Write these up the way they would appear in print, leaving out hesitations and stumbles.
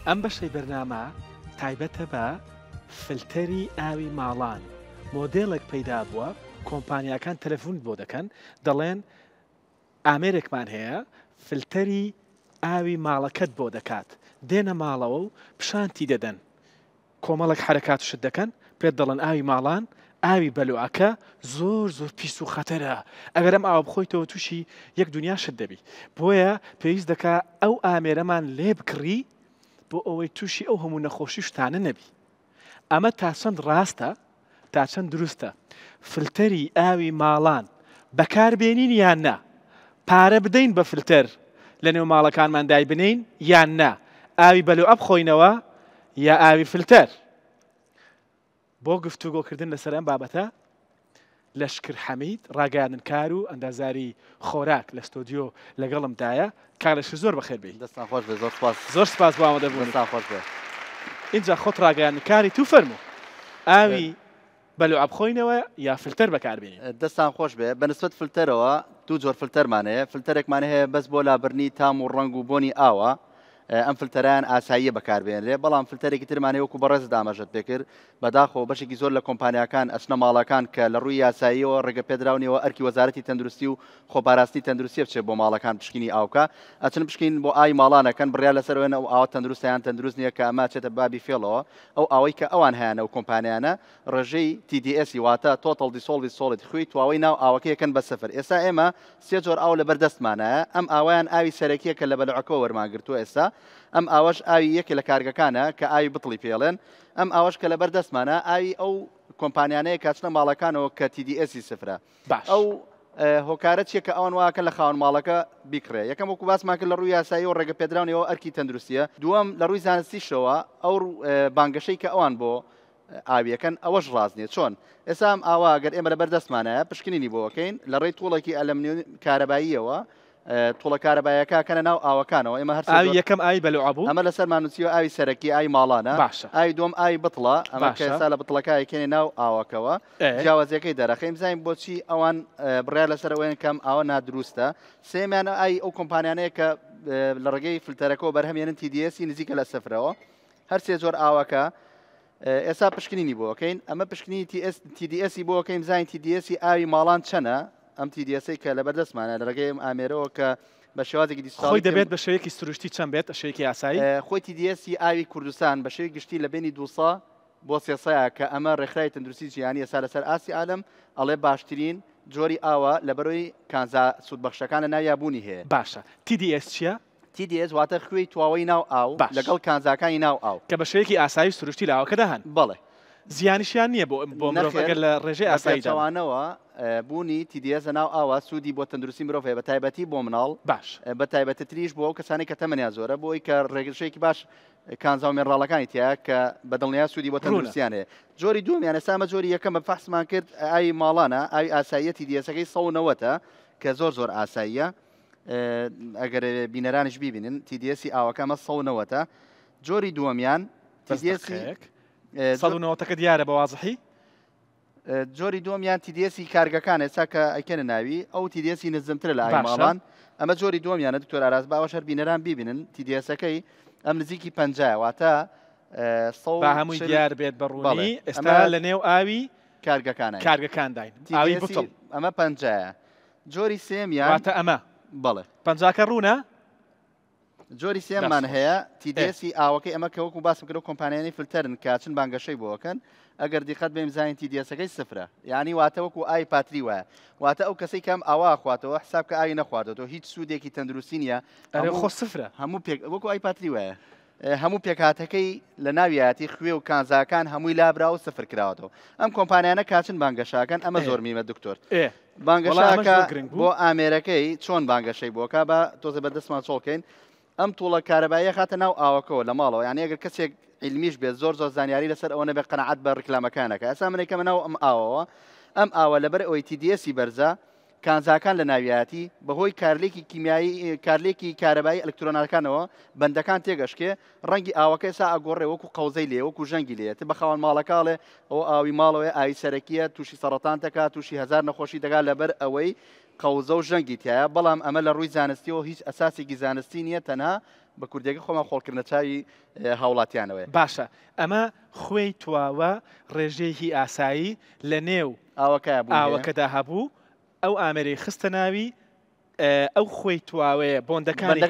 ئەم بەشەی بەرنامە تایبەتە بە فلتەری ئاوی ماڵان مۆدێڵێک پەیدا بووە کۆمپانیاکان تەلەفۆن بۆ دەکەن دەڵێن ئامێرێکمان هەیە فلتەری ئاوی ماڵەکەت بۆ دەکات دێنە ماڵەوە و پیشانتی دەدەن کۆمەڵک حرەکات شت دەکەن پێت دەڵێن ئاوی ماڵان ئاوی بەلوعەکە زۆر زۆر پیس و خەتەرە ئەگەر ئەم ئاوە بخۆیتەوە تووشی یەک دنیا شت دەبی بۆیە پێویست دەکا ئەو ئامێرەمان لێ بکڕی بۆ ئەوەی تووشی ئەو هەموو نەخۆشی شتانە نەبی ئەمە تا چەند ڕاستە تا چەند دروستە فلتەری ئاوی ماڵان بەکاربێنین یان نا پارە بدەین بە فلتەر لە نێو ماڵەکانمان دای بنین یان نا ئاوی بەلوعە بخۆینەوە یا ئاوی فلتەر بۆ گفتوگۆکردن لەسەر ئەم بابەتە لەشکر حەمید ڕاگەیاندنکار و ئەندازیاری خۆراک لە ستۆدیۆ لەگەڵمدایە کارلەشکر زۆر بەخێر بێ دەستان خۆش بێ زۆر سپاس زۆر سپاس بۆ ئامادەبوون دەستان خۆش بێ اینجا خۆت ڕاگەیاندنکاری تو فەرموو ئاوی بەلوعە بخۆینەوە یا فلتەر بەکاربێنین دەستان خۆش بێ بەنسبەت فلتەرەوە دوو جۆر فلتەرمان هەیە فلتەرێکمان هەیە بەس بۆ لابرنی تام و ڕەنگ و بۆنی ئاوە ئەم فلتەران ئاساییە بەکاربێنرێ بەڵام فلتەرێکی ترمانێ وەکو بەڕێز دامەژت پێکرد بەداخەوە بەشێکی زۆر لە کۆمپانیاکان ئەچنە ماڵەکان کە لە ڕووی یاساییەوە ڕێگە پێدراونیەوە ئەرکی وەزارەتی تەندروستی و خۆپاراستنی تەندروستی بچێت بۆ ماڵەکان پشکنی ئاوکە ئەچن پشکین بۆ ئای ماڵانەکەن بڕیا لەسەرەوەنە ئەو ئاوە تەندروستیان تەندروست نییە کە ئەمە چێتە بابی فێڵەوە ئەو ئەوەی کە ئەوان هەیەە و کۆمپانیانە ڕێژەی TDS واتە تۆتەڵ دیسۆڵڤی سۆڵید خوی تواوەی ناو ئاوەکە یەکەن بە سەفر ئێستا ئێمە سێ جۆر ئاو لە بەردەستمانایە ئەم ئاوایان ئاوی سەرەکیە کە لە بەلوعەکەوە وەرمانگرتووە ئێستا ئەم ئاوەش ئاوی یەکێ لە کارگەکانە کە ئاوی بتڵی پێڵێن ئەم ئاوەش کە لە بەردەستمانە ئاوی ئەو کۆمپانیانەیە کاچنە ماڵەکانەوە کە TDS سفرە ئەو هۆکارە چیە کە ئەوان واکە لە خاوەن ماڵەکە بیکڕێ یەکەم وەکو باسمان کرد لە ڕووی یاسایی و ڕێگە پێدراونیەوە ئەرکی تەندروستیە دووەم لە ڕووی زانستیشەوە ئەو بانگەشەی کە ئەوان بۆ ئاویەکەن ئەوەش ڕازنیە چۆن ئێستا ئەم ئاوا گەر ئێمە لە بەردەستمانەیە پشکنینی بۆەکەین لە ڕێی توڵێکی ئەلەمنیۆن کارەباییەوە توڵە کارەبایەکە کەنە ناو ئاوەکانەوە ئێمە هەر ئاوی یەکەم ئاوی بەلوعە بوو ئەمە لەسەر مانوچیەوە ئاوی سەرەکی ئاوی ماڵانە باشە ئاوی دوم ئاوی بتڵە ئەمە کە ئێستا لە بتڵەکە کێنێ ناو ئاوەکەوە جیاوازیەکەی دەرەخەی بزانین بۆچی ئەوان بڕیا لەسەرەوەیان کەم ئاوە نادروستە سێمیانە ئای ئەو کۆمپانیانەیە کە لە ڕێگەی فلتەرەکەەوە بەرهەمێنن TDS نزیکە لە سەفرەوە هەر سێ جۆر ئاوەکە ئێستا پشکنینی بۆکەین ئەمە پشکنی TDS بۆکەین بزانین TDS ئاوی ماڵان چەنە ئەم TDS کە لە بەردەستمانە لە ڕێگەی ئامێرەوە کە بە شێوازێکی دیساڵی خۆی دەبێت بە شێوەیەکی سروشتی چەند بێت شەیەکی یاسایی خۆی TDS ئاوی کوردستان بە شێوی گشتی لە بینی 200 بۆ 300 کە ئەمە ڕێکخراوی تەندروستی جیهانی ئێستا لەسەر ئاسی عالەم ئەڵێ باشترین جۆری ئاوە لە بەرەوەی کانزا سوودبەخشەکانە ناویابوونی هەیە باشە TDS چییە؟ TDS واتە خوێی تواوەی ناو ئاو لەگەڵ کانزاکانی ناو ئاو کە بە شێوەیەکی ئاسایی سروشتی لاوەکە دەهەن بەڵێ زیانیشیان نییە بۆ مرۆڤەکە لە ڕێژەی ئاساییەوە بوونی TDS ناو ئاوا سوودی بۆ تەندروستی مرۆڤ بە تایبەتی بۆ مناڵ باش بە تایبەتی تریش بۆ ئەو کەسانی کە تەمەنیا زۆرە بۆی کە ڕێگەشەیەکی باش کانزا و مێڕاڵەکانی تیا کە بەدڵنیا سوودی بۆ تەندروستیان هەیە جۆری دومیان ئێستا جۆری یەکەم بە فەحسمان کرد ئاوی ماڵانە ئاوی ئاساییە TDSەکەی 190 کە زۆر ئاساییە ئەگەر بینەرانش بیبینن TDS ئاوەکەمە 190 جۆری دووەمیان سەڵونەوەتەکە دیارە بە وازحی جۆری دومیان TDS کارگەکان ئێستا کە ئەکەنە ناوی ئەو TDS نزمترە لە ئایماڵان ئەمە جۆری دومیانە دکتۆر ئاراز باوە شەر بینەران بیبینن TDSەکەی ئەم نزیکی 50 واتە هەمووی دیار بێت بەڕوونی ئێستا لە نێو ئاوی کارگەکان داین ئاوی بتڵ ئەمە 50 جۆری سێمیان واتە ئەمە بەڵێ 50کە ڕوونە جۆری سێمان هەیە TDS ئاوەکەی ئەمە کە وەکو باسم کرد و کۆمپانیانی فلتەرن کاچن بانگەشەی بۆکەن ئەگەر دیقەت بێم زانین TDSەکەی سفرە یعنی واتە وەکو ئای پاتری وایە واتە ئەو کەسەی کەم ئاوا خواتەوە حساب کە ئاوی نەخواتەوە هیچ سوودێکی تەندروستی نییە خۆ سفرە هەموو وەکو ئای پاتری وایە هەموو پێکاتەکەی لە ناویاتی خوێ و کانزاکان هەمووی لابرا و سفر کراوەتەوە ئەم کۆمپانیانە کاچن بانگەشاکەن ئەمە زۆر میمە دکتۆر بانگەشاکە بۆ ئامێرەکەی چۆن بانگەشەی بۆکە بە تۆزە بەردەستمان چۆڵکەین ئەم توڵە کارەباییە خاتە ناو ئاوەکەەوە لە ماڵەوە یعنی ئەگەر کەسێک علمیش بێت زۆر زانیاری لەسەر ئەوە نەبێت قەنەعەت بە ڕکلامەکانەکە ئەسا منێکەمە ناو ئەم ئاوەوە ئەم ئاوە لەبەر ئەوەی TDS بەرزە کانزاکان لە ناویاتی بەهۆی کارلێکی کیمیایی کارلێکی کارەبایی ئەلکترۆنەکانەوە بەندەکان تێگەشکێ ڕەنگی ئاوەکەی سا ئاگۆڕێ وەکو قەوزەی لێ وەکو ژەنگی لێت بە خاوەن ماڵەکاڵێ ئەو ئاوی ماڵەوەی ئاوی سەرەکیە تووشی سەرەتان دەکات تووشی هەزار نەخۆشی دەگات لەبەر ئەوەی قەوزە و ژەنگی تایە بەڵام ئەمە لە ڕووی زانستیەوە هیچ ئەساسێکی زانستی نییە تەنها بە کوردیەکە خۆمان خۆڵکردنە چاوی هاوڵاتیانەوەی باشە ئەمە خۆی تواوە ڕێژەیەکی ئاسایی لە نێو ئاوەکەدا هەبوو ئەو ئامێرەی خستە ناوی ئەو خۆی تواوەیە بۆندەکانی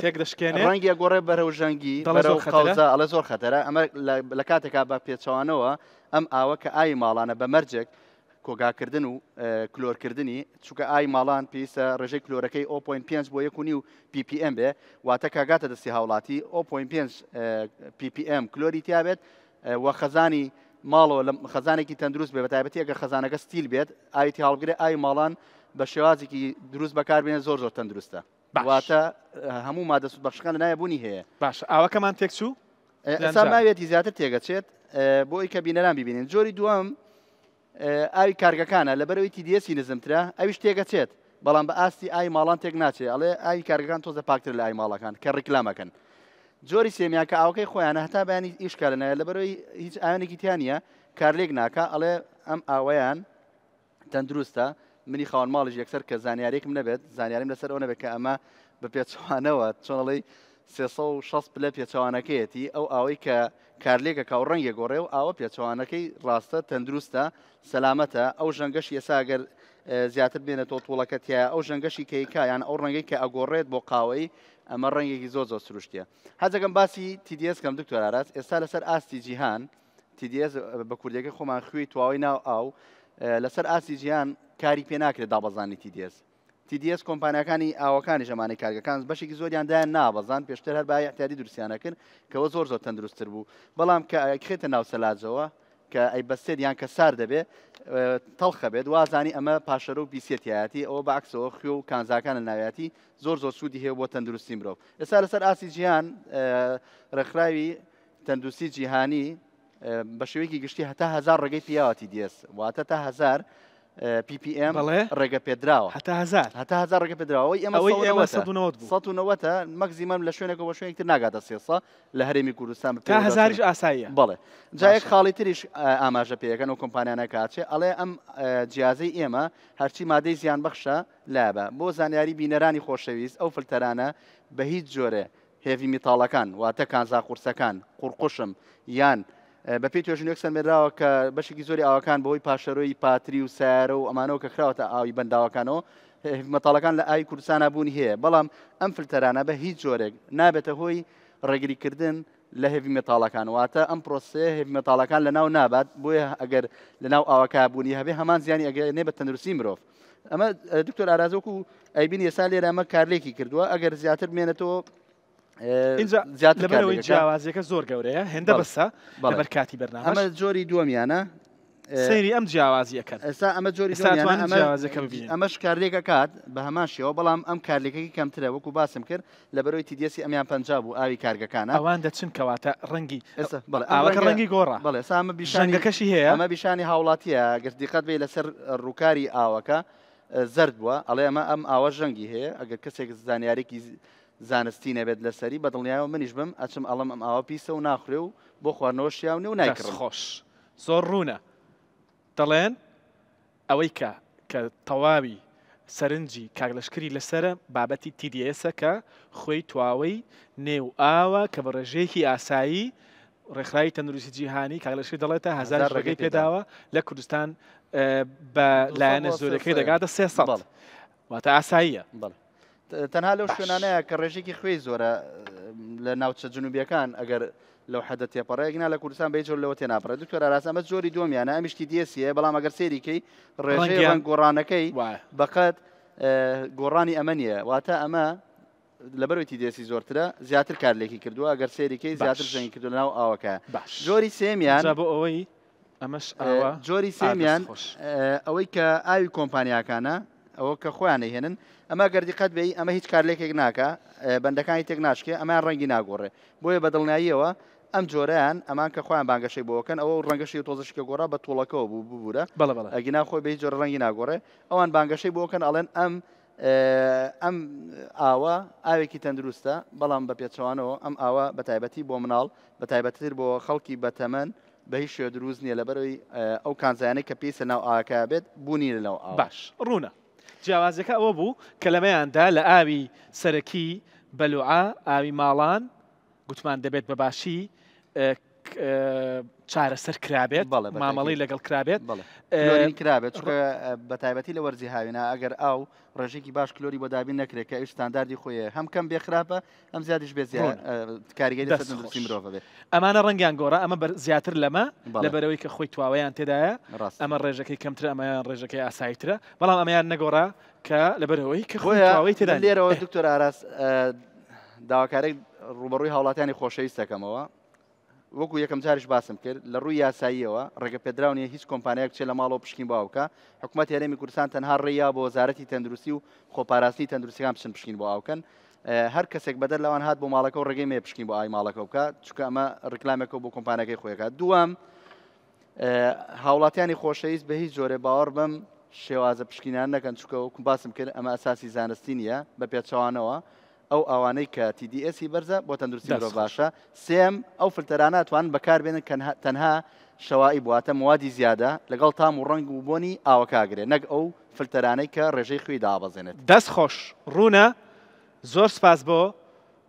تێک دەشکێنێ ڕەنگی گۆڕێ بەرەو ژەنگی بەرەو قەوزە ئەڵە زۆر خەتەرە ئەمە لە کاتێکا بە پێچەوانەوە ئەم ئاوە کە ئای ماڵانە بە مەرجێک کۆگاکردن و کلۆرکردنی چونکە ئای ماڵان پێویستە ڕێژەی کلۆرەکەی 0.5 بۆ 1.5 ppm بێ واتە کاگاتە دەستی هاوڵاتی 0.5 ppm کلۆری تیا بێت و خەزانی ماڵەوە لە خەزانێکی تەندروست بێ بەتایبەتی ئەگە خەزانەکە ستیل بێت ئاویتی هەڵبگرێ ئای ماڵان بە شێوازێکی دروست بەکاربێنە زۆر تەندروستە واتە هەموو مادەسوود بەخشەکان لەنایە بوونی هەیە باش ئاوەکەمان تێک چوو ئەسا ماوێتی زیاتر تێگەچێت بۆ ئەی کە بینەران ببینین جۆری دووەم ئاوی کارگەکانە لە بەرەوەی TDS نزمترە ئەویش تێگەچێت بەڵام بە ئاستی ئای ماڵان تێک ناچێت ئەڵێ ئاوی کارگەکان تۆزە پاکتر لە ئای ماڵەکان کە ڕیکلامەکەن جۆری سێمیان کە ئاوەکەی خۆیانە هەتا بەیانی ئیشکارنایە لە بەرەوەی هیچ ئاوێنێکی تیانە کارلێک ناکە ئەڵێ ئەم ئاوەیان تەندروستە منی خاوەن ماڵیش یەکسەر کە زانیارێکم نەبێت زانیاریم لەسەر ئەو نەبێت کە ئەمە بە پێچوانەوە چۆنڵی 360 پلە پێچەوانەکەیەتی ئەو ئاوەی کە کارلێکە کاو ڕەنگە گۆڕێ و ئاوە پێچەوانەکەی ڕاستە تەندروستە سەلامەتە ئەو ژەنگەشی ئێسا ئەگەر زیاتر بێنێتەوە توڵەکە تایە ئەو ژەنگەشی کەیکا یان ئەو ڕەنگەی کە ئەگۆڕێت بۆ قاوەی ئەمە ڕەنگێکی زۆر سروشتیە هەزەکەم باسی TDS کەم دکتۆر ئاراس ئێستا لەسەر ئاستی جیهان TDS بە کوردیەکە خۆمان خوێی تواوی ناو ئاو لەسەر ئاستی جیهان کاری پێ ناکرێت دابەزانی TDS کۆمپانیەکانی ئاوەکانی ژەمانەی کارگەکان بەشێکی زۆریان دایان نابەزان پێشتر هەر بای احتیاطی دروستیانە کرد کەەوە زۆر تەندروستتر بوو بەڵام کە خێتە ناو سەلاجەوە کە ئەی بەستێت یان کە سار دەبێ تەڵخە بێت وازانی ئەمە پاشەرە و بیسێتیایەتی ئەوە بەعکسەوە خوێ و کانزاکان لە ناویەتی زۆر سوودی هەیە بۆ تەندروستی مرۆڤ ئێستا لەسەر ئاسی جیهان ڕێکخراوی تەندروستی جیهانی بە شێوەیەکی گشتی هەتا 1000 ڕێگەی پیاوە TDS واتە تا 1000 ppm ڕێگە پێدراوە هەتا 1000 ڕێگە پێدراوەی ئەمە 190 مەکزیمەم لە شوێنێکەوە شوێنێکتر ناگاتە 300 لە هەرێمی کوردستان تا 1000 ئاساییە بەڵێ جایەک خاڵی تریش ئاماژە پێەکەن و کۆمپانیانە کاچێ ئەڵێ ئەم جیازەی ئێمە هەرچی مادەی زیان بەخشە لابە بۆ زانیاری بینەرانی خۆشەویست ئەو فلتەرانە بە هیچ جۆرە هێڤی میتاڵەکان واتە کانزا قورسەکان قورقوشم یان بە پێی توێژن یەکسەرمێراوە کە بەشێکی زۆری ئاوەکان بەهۆی پاشەرۆی پاتری و سارە و ئەمانەوە کە خراوەتە ئاوی بەنداوەکانەوە مەتاڵەکان لە ئاوی کوردستانە بوونی هەیە بەڵام ئەم فلتەرانە بە هیچ جۆرێک نابێتە هۆی ڕێگریکردن لە هێوی مێتاڵەکان واتە ئەم پرۆسێ هێوی مێتاڵەکان لە ناو نابات بۆیە ئەگەر لە ناو ئاوەکە بوونی هەبێ هەمان زیانی ئەگەنێ بە تەندروستی مرۆڤ ئەمە دکتۆر ئارازۆک و ئەیبین ئێستا لێرە ئەمە کارلێکی کردووە ئەگەر زیاتر بمێنێتەوە لەبەرەوەی جیاوازیەکە زۆر گەورەیە هێندە بەسە لەبەر کاتی بەرنامە ئەمە جۆری دووەمیانە سەیری ئەم جیاوازیەکەن ئێستا ئەمە جۆری ئەمەش کارلێکە کات بە هەمان شێوە بەڵام ئەم کارلێکەکەی کەمترە وەکو باسم کرد لەبەرەوەی TDS ئەمیان پەنجاب بوو ئاوی کارگەکانە ئەوان دەچن کەواتە ڕەنگی ئاوەکە ڕەنگی گۆڕە بەڵێ ئێستا ئەمە بیشانگەکەشی هەیە ئەمە بیشانی هاوڵاتیە گەر دیقەت بێ لەسەر ڕووکاری ئاوەکە زرد بووە ئەڵێ ئەمە ئەم ئاوە ژەنگی هەیە ئەگەر کەسێک زانیارێکی زانستی نەبێت لەسەری بەدڵنیایەوە منیش بم ئەچم ئەڵم ئەم ئاوە پیسە و ناخورێ و بۆ خواردنەوە شیاونێ و نایکڕ خۆش زۆر ڕوونە دەڵێن ئەوەی کە تەواوی سەرنجی کاگلشکری لەسرە بابەتی TDS کە خۆی تواوەی نێو ئاوە کە بە ڕێژەیەکی ئاسایی ڕێکخراوی تەندروستی جیهانی کاگلشکری دەڵێتە 1000 ڕێگەی پێداوە لە کوردستان بە لایەنە زۆرەکەی دەگاتە 300 واتە ئاساییە تەنها لەو شوێنانەیە کە ڕێژێکی خوێی زۆرە لە ناوچە جنوبیەکان ئەگەر لەو حەدە تێپەڕەیەکنا لە کوردستان بە جۆر لەوە تێناپڕێت دکتۆر ئاراس ئەمە جۆری دووەمیانە ئەمیشتی TDSیە بەڵام ئەگەر سێریکەی ڕێژەی ڕەنگ گۆڕانەکەی بەقەت گۆڕانی ئەمە نیە واتە ئەمە لەبەرەوەی TDS زۆرترە زیاتر کارلێکی کردووە ئەگەر سێریکەی زیاتر ژەنگی کردو لەناو ئاوەکە جۆری سێمیان بۆ ئەوەی ئەمەش جۆری سێمیان ئەوەی کە ئاوی کۆمپانیاکانە ئەوە کە خۆیان هێنن ئەمە گەردیقەت بێ ئەمە هیچ کارلێکێک ناکە بەندەکانی تێک ناشکێ ئەمان ڕەنگی ناگۆڕێ بۆیە بەدڵنیاییەوە ئەم جۆرەیان ئەمان کە خۆیان بانگەشەی بۆکەن ئەوە ڕەنگەشی تۆزشکە گۆڕا بە توڵەکەەوە بوو ببوورە ئەگینا خۆی بە هیچ جۆرە ڕەنگی ناگۆڕێ ئەوان بانگەشەی بۆکەن ئەڵێن ئەم ئاوە ئاوێکی تەندروستە بەڵام بە پێچەوانەوە ئەم ئاوە بە تایبەتی بۆ مناڵ بە تایبەتتر بۆ خەڵکی بەتەمەن بە هیچ شێ دروست نییە لەبەرەوەی ئەو کانزایانەی کە پێیسە ناو ئاکە بێت بوونی لەناو باش ڕوونە جیاوازەکە ئەوە بوو کە لەمەیاندا لە ئاوی سەرەکی بەلوعە ئاوی ماڵان گوتمان دەبێت بەباشی چارەسەر کرابێت مامەڵی لەگەڵ کرابێت کرابێت بە تایبەتی لە وەرزی هاوینە ئەگەر ئاو ڕێژێکی باش کلۆری بۆ دابین نەکرێت کە ئەوش ستانداردی خۆیە هەم کەم بێخراپە ئەم زیادیش بێ کاریگەری دەستی مرۆڤ بێت ئەمانە ڕەنگیان گۆڕە ئەمە زیاتر لەمە لەبەرەوەی کە خۆی تواوەیان تێدایە ئەمە ڕێژەکەی کەمترە ئەمەیان ڕێژەکەی ئاساییترە بەڵام ئەمەیان نەگۆڕا کە لەبەرەوەی کە خۆی تێدا لێرەوە دکتۆر ئاراس داواکارێک ڕوبەڕووی هاوڵاتیانی خۆشەویستەکەمەوە وەکو یەکەم جاریش باسم کرد لە ڕووی یاساییەوە ڕێگە پێدراونیە هیچ کۆمپانیایەک چێ لە ماڵەوە پشکین باوکە حکوومەت هەرێمی کوردستان تەنها ڕێیا بۆ وەزارەتی تەندروستی و خۆپاراستی تەندروستیەکان بچن پشکین بۆ ئاوکەن هەر کەسێک بەدەر لەوان هات بۆ ماڵەکە و ڕێگەی مێ پشکین بۆ ئای ماڵەکە بکە چونکە ئەمە ڕکلامێکەوە بۆ کۆمپانیەکەی خۆیەکە دووەم هاوڵاتیانی خۆشەویست بە هیچ جۆرە باوەڕ بەم شێوازە پشکینان نەکەن چونکە وەکو باسم کرد ئەمە ئەساسی زانستی نیە بە پێچەوانەوە ئەو ئەوانەی کە TDSی بەرزە بۆ تەندروستی مرۆڤ باشە سێم ئەو فلتەرانە توان بەکاربێنن تەنها شەوائی بواتە موادی زیادە لەگەڵ تام و ڕەنگ و بۆنی ئاوەکاگرێت نەک ئەو فلتەرانەی کە ڕێژەی خوێی دابەزێنێت دەست خۆش ڕوونە زۆر سپاس بۆ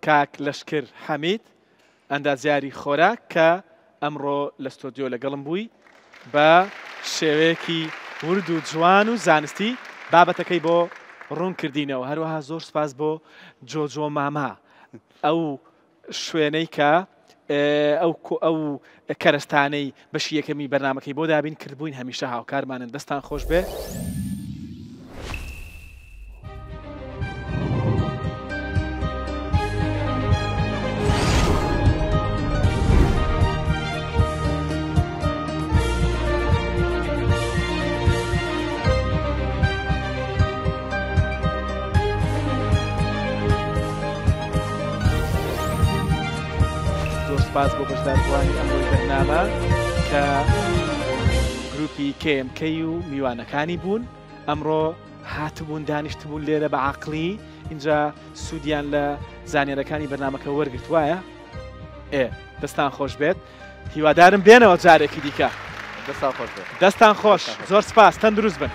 کاک لەشکر حەمید ئەندازیاری خۆراک کە ئەمڕۆ لە ستۆدیۆ لەگەڵم بووی بە شێوەیەکی ورد و جوان و زانستی بابەتەکەی بۆ ڕوون کردینەوە هەروەها زۆر سپاس بۆ جۆجۆ ماما ئەو شوێنەی کە ئەو کەرستانەی بەشی یەکەمی بەرنامەکەی بۆ دابین کردبووین هەمیشە هاوکارمانن دەستان خۆش بێ سپاس بۆ بەشداربووانی ئەمڕۆی بەرنامە کە گروپی KMK و میوانەکانی بوون ئەمڕۆ هاتبوون دانیشتبوون لێرە بە عاقلی اینجا سوودیان لە زانێرەکانی بەرنامەکە وەرگرتوایە دەستان خۆش بێت هیوادارم بێنەوە جارێکی دیکە دەستان خۆش دەستان خۆش زۆر سپاس تەندروست بن